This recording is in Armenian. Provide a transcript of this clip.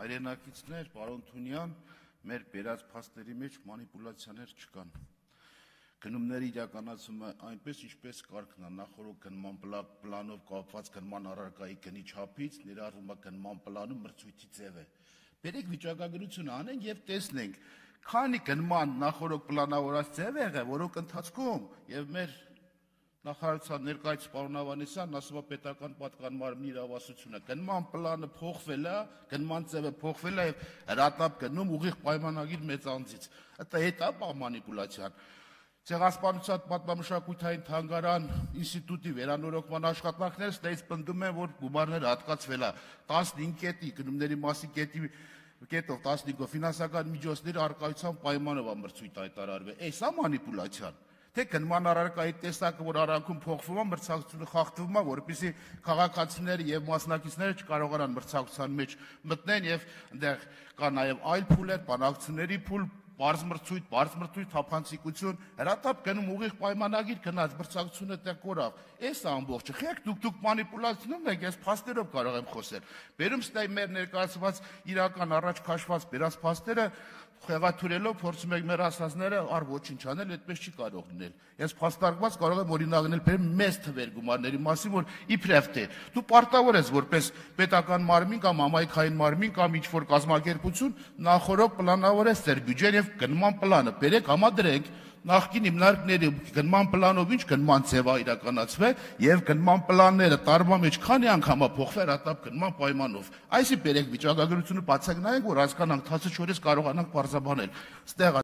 հայրենակիցներ, պարոն Թունյան, մեր բերած փաստերի մեջ մանիպուլյացիաներ չկան։ Գնումների իրականացումը այնպես ինչպես կարգն է, նախորդ գնման պլանով կապված գնման առարկայի գնի չափից ներառվում է գնման պլանում մրցույթի ձևը։ Բերեք վիճակագրություն անենք եւ տեսնենք, քանի գնման նախորդ պլանավորած ձև եղե, որոնք ընթացքում եւ մեր նախարարության ներկայացուցիչ պարոն Ավանեսյանն ասում է պետական պատկան մարմնի իրավասությունը գնման պլանը փոխվել է, գնման ձևը փոխվել է եւ հրատապ գնում ուղիղ պայմանագիր մեծ անձից։ Դա հետա մանիպուլյացիան։ Ցեղասպանության պատմամշակութային թանգարան ինստիտուտի վերանորոգման աշխատանքները ստեյց պնդում են, որ գումարները հատկացվել է 15 կետի գնումների մասի կետով 15-ով ֆինանսական միջոցների առկայության պայմանով մրցույթ հայտարարվել։ Էսա մանիպուլյացիան։ Թե գնման առարկայի տեսակը, որ արանքում փոխվում է, մրցակցությունը խախտվում է, որպեսզի քաղաքացիները եւ մասնակիցները չկարողանան մրցակցության մեջ մտնեն եւ այնտեղ կա նաեւ այլ փուլեր, բանակցությունների փուլ, Բարդ մրցույթ, թափանցիկություն, հրատապ գնում ուղիղ պայմանագիր գնաց մրցակցությունը տեղ կորավ։ Էս է ամբողջը։ Խեք դուք մանիպուլյացիոնում եք, ես փաստերով կարող եմ խոսել։ Բերում ստայ մեր ներկայացված իրական առաջ քաշված բերած փաստերը խեղաթյուրելով փորձում եք մեր ասածները առ ոչինչ անել, այդպես չի կարող լինել։ Ես փաստարկված կարող եմ օրինակներ բերեմ մեծ թվեր գումարների մասին, որ իբրև թե դու պարտավոր ես որպես պետական մարմին կամ համայնքային մարմին կամ ինչ-որ կազմակերպություն նախորդ պլանավորես ձեր բյուջեն եւ գնման պլանը բերեք համադրենք նախկին հիմնարկների գնման պլանով ինչ գնման ձև է իրականացվել եւ գնման պլանները տարվա մեջ քանի անգամ է փոխվել հատապ գնման պայմանով։ Այսի բերեք վիճակագրությունը բացակ նայենք, որ հասկանանք 14 կարողանանք բարձաբանել։